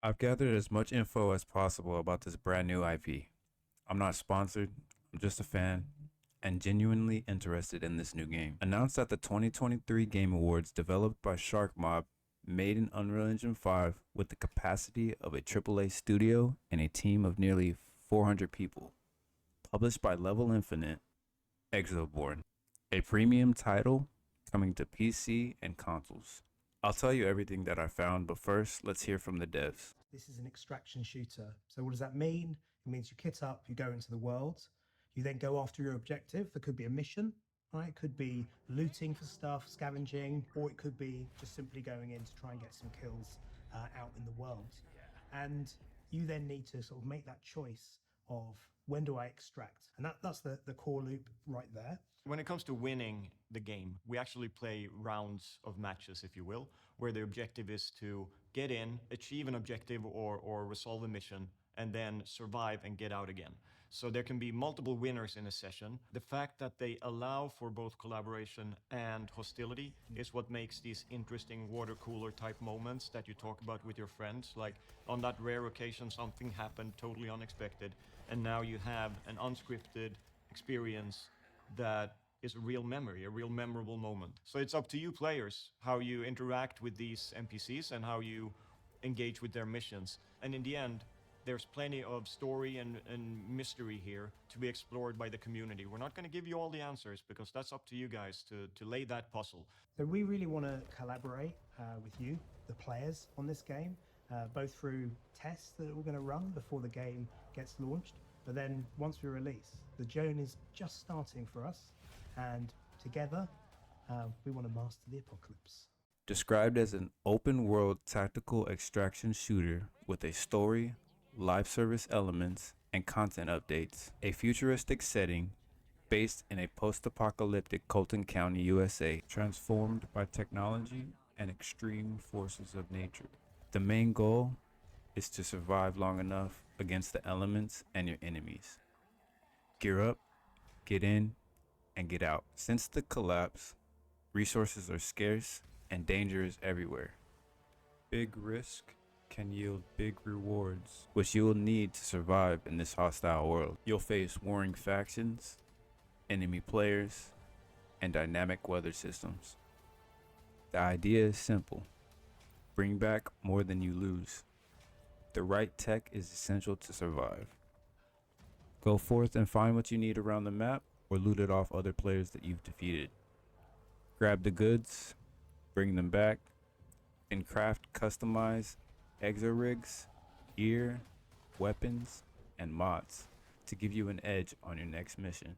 I've gathered as much info as possible about this brand new IP. I'm not sponsored, I'm just a fan and genuinely interested in this new game. Announced at the 2023 Game Awards, developed by Sharkmob, made in Unreal Engine 5 with the capacity of a AAA studio and a team of nearly 400 people. Published by Level Infinite, Exoborne, a premium title coming to PC and consoles. I'll tell you everything that I found, but first, let's hear from the devs. This is an extraction shooter. So what does that mean? It means you kit up, you go into the world, you then go after your objective. There could be a mission, right? It could be looting for stuff, scavenging, or it could be just simply going in to try and get some kills out in the world. And you then need to sort of make that choice of when do I extract? And that's the core loop right there. When it comes to winning the game, we actually play rounds of matches, if you will, where the objective is to get in, achieve an objective or resolve a mission, and then survive and get out again. So there can be multiple winners in a session. The fact that they allow for both collaboration and hostility is what makes these interesting water cooler type moments that you talk about with your friends. Like on that rare occasion, something happened totally unexpected, and now you have an unscripted experience that is a real memory, a real memorable moment. So it's up to you players how you interact with these NPCs and how you engage with their missions. And in the end, there's plenty of story and mystery here to be explored by the community. We're not going to give you all the answers because that's up to you guys to lay that puzzle. So we really want to collaborate with you, the players, on this game, both through tests that we're going to run before the game gets launched. But then once we release, the journey is just starting for us, and together we want to master the apocalypse. Described as an open world tactical extraction shooter with a story, live service elements, and content updates, a futuristic setting based in a post-apocalyptic Colton County, USA, transformed by technology and extreme forces of nature. The main goal is to survive long enough against the elements and your enemies. Gear up, get in, and get out. Since the collapse, resources are scarce and danger is everywhere. Big risk can yield big rewards, which you will need to survive in this hostile world. You'll face warring factions, enemy players, and dynamic weather systems. The idea is simple. Bring back more than you lose. The right tech is essential to survive. Go forth and find what you need around the map or loot it off other players that you've defeated. Grab the goods, bring them back, and craft customized exo rigs, gear, weapons, and mods to give you an edge on your next mission.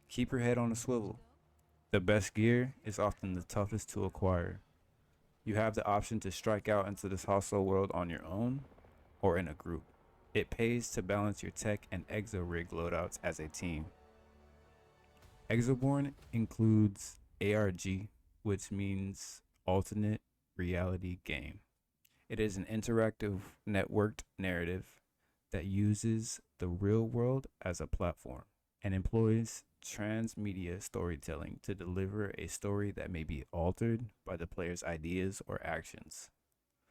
Keep your head on a swivel. The best gear is often the toughest to acquire. You have the option to strike out into this hostile world on your own or in a group. It pays to balance your tech and exo rig loadouts as a team. Exoborne includes ARG, which means alternate reality game. It is an interactive networked narrative that uses the real world as a platform and employs transmedia storytelling to deliver a story that may be altered by the player's ideas or actions.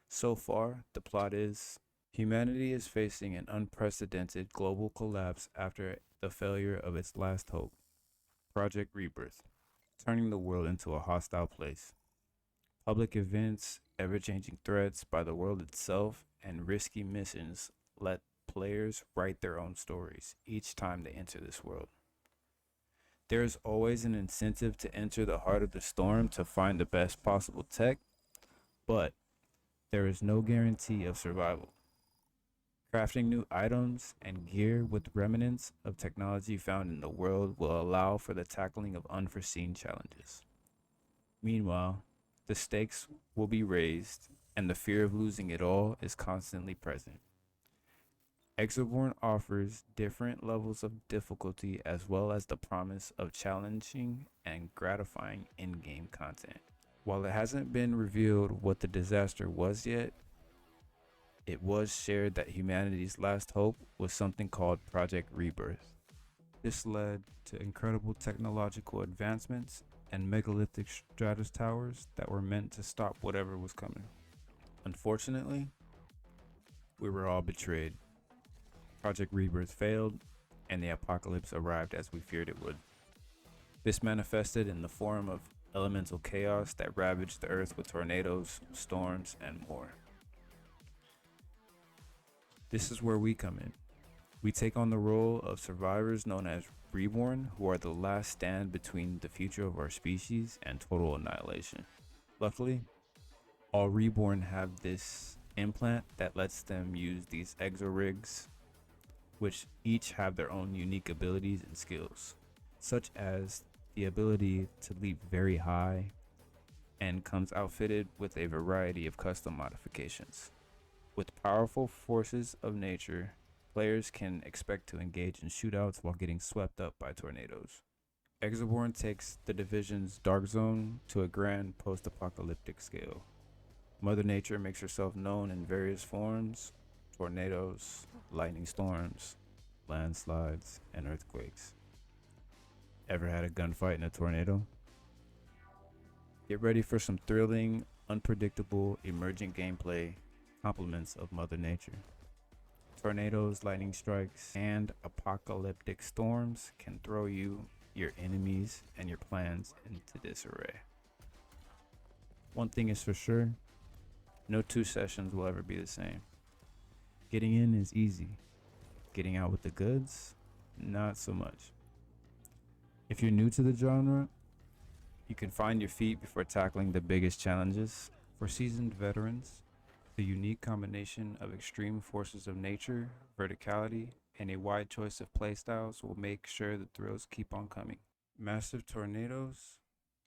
So far, the plot is humanity is facing an unprecedented global collapse after the failure of its last hope, Project Rebirth, turning the world into a hostile place. Public events, ever-changing threats by the world itself, and risky missions let players write their own stories each time they enter this world. There is always an incentive to enter the heart of the storm to find the best possible tech, but there is no guarantee of survival. Crafting new items and gear with remnants of technology found in the world will allow for the tackling of unforeseen challenges. Meanwhile, the stakes will be raised, and the fear of losing it all is constantly present. Exoborne offers different levels of difficulty as well as the promise of challenging and gratifying in-game content. While it hasn't been revealed what the disaster was yet, it was shared that humanity's last hope was something called Project Rebirth. This led to incredible technological advancements and megalithic stratus towers that were meant to stop whatever was coming. Unfortunately, we were all betrayed. Project Rebirth failed, and the apocalypse arrived as we feared it would. This manifested in the form of elemental chaos that ravaged the earth with tornadoes, storms, and more. This is where we come in. We take on the role of survivors known as Reborn, who are the last stand between the future of our species and total annihilation. Luckily, all Reborn have this implant that lets them use these exorigs, which each have their own unique abilities and skills, such as the ability to leap very high and comes outfitted with a variety of custom modifications. With powerful forces of nature, players can expect to engage in shootouts while getting swept up by tornadoes. Exoborne takes the division's Dark Zone to a grand post-apocalyptic scale. Mother Nature makes herself known in various forms: tornadoes, lightning storms, landslides, and earthquakes. Ever had a gunfight in a tornado? Get ready for some thrilling, unpredictable, emergent gameplay compliments of Mother Nature. Tornadoes, lightning strikes, and apocalyptic storms can throw you, your enemies, and your plans into disarray. One thing is for sure, no two sessions will ever be the same. Getting in is easy. Getting out with the goods, not so much. If you're new to the genre, you can find your feet before tackling the biggest challenges. For seasoned veterans, the unique combination of extreme forces of nature, verticality, and a wide choice of playstyles will make sure the thrills keep on coming. Massive tornadoes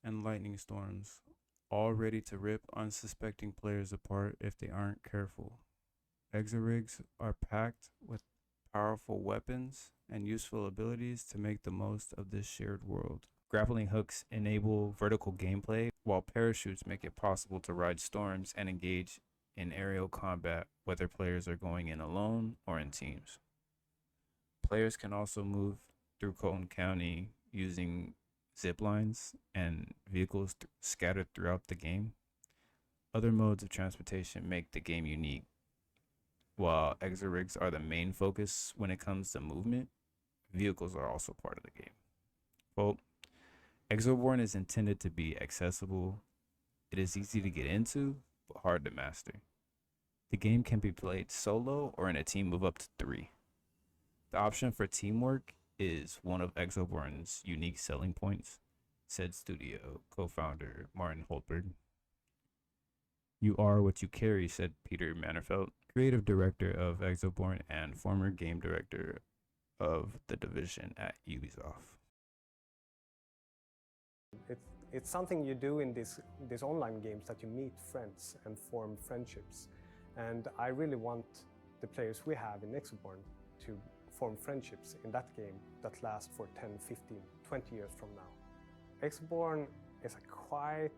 and lightning storms, all ready to rip unsuspecting players apart if they aren't careful. Exorigs are packed with powerful weapons and useful abilities to make the most of this shared world. Grappling hooks enable vertical gameplay, while parachutes make it possible to ride storms and engage in aerial combat, whether players are going in alone or in teams. Players can also move through Colton County using zip lines and vehicles scattered throughout the game. Other modes of transportation make the game unique. While exorigs are the main focus when it comes to movement, vehicles are also part of the game. Well, Exoborne is intended to be accessible. It is easy to get into, but hard to master. The game can be played solo or in a team of up to 3. The option for teamwork is one of Exoborne's unique selling points, said studio co-founder Martin Holtberg. You are what you carry, said Peter Mannerfeld, creative director of Exoborne and former game director of the division at Ubisoft. It's something you do in these online games, that you meet friends and form friendships. And I really want the players we have in Exoborne to form friendships in that game that last for 10, 15, 20 years from now. Exoborne is a quite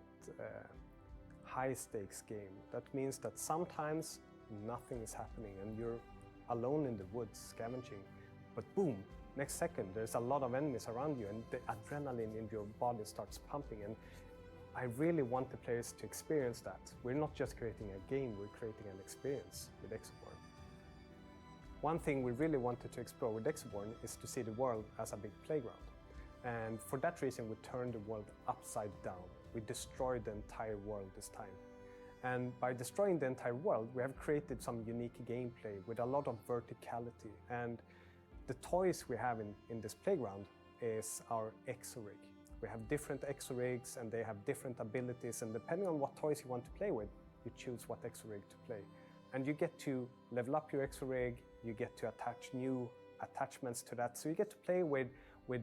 high stakes game. That means that sometimes nothing is happening and you're alone in the woods scavenging, but boom, next second there's a lot of enemies around you and the adrenaline in your body starts pumping, and I really want the players to experience that. We're not just creating a game, we're creating an experience with Exoborne. One thing we really wanted to explore with Exoborne is to see the world as a big playground. And for that reason we turned the world upside down. We destroyed the entire world this time. And by destroying the entire world, we have created some unique gameplay with a lot of verticality. And the toys we have in this playground is our Exorig. We have different Exorigs and they have different abilities, and depending on what toys you want to play with, you choose what Exorig to play. And you get to level up your Exorig, you get to attach new attachments to that, so you get to play with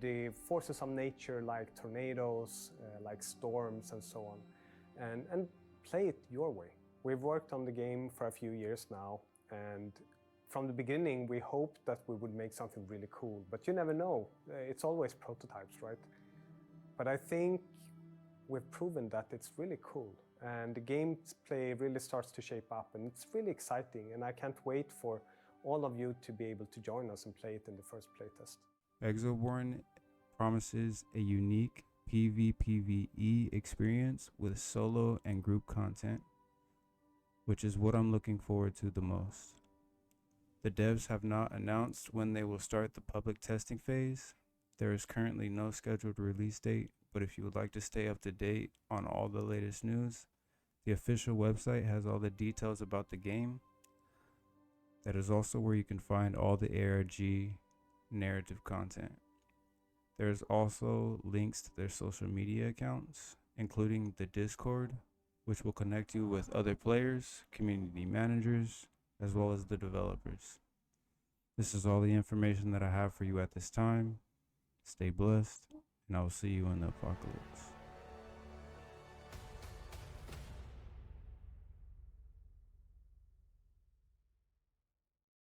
the forces of nature like tornadoes, like storms and so on, and play it your way. We've worked on the game for a few years now, and from the beginning we hoped that we would make something really cool, but you never know, it's always prototypes, right? But I think we've proven that it's really cool, and the gameplay really starts to shape up, and it's really exciting, and I can't wait for all of you to be able to join us and play it in the first playtest. Exoborne promises a unique PvPvE experience with solo and group content. which is what I'm looking forward to the most. The devs have not announced when they will start the public testing phase. There is currently no scheduled release date, but if you would like to stay up to date on all the latest news, the official website has all the details about the game. That is also where you can find all the ARG narrative content. There's also links to their social media accounts, including the Discord, which will connect you with other players, community managers, as well as the developers. This is all the information that I have for you at this time. Stay blessed, and I will see you in the apocalypse.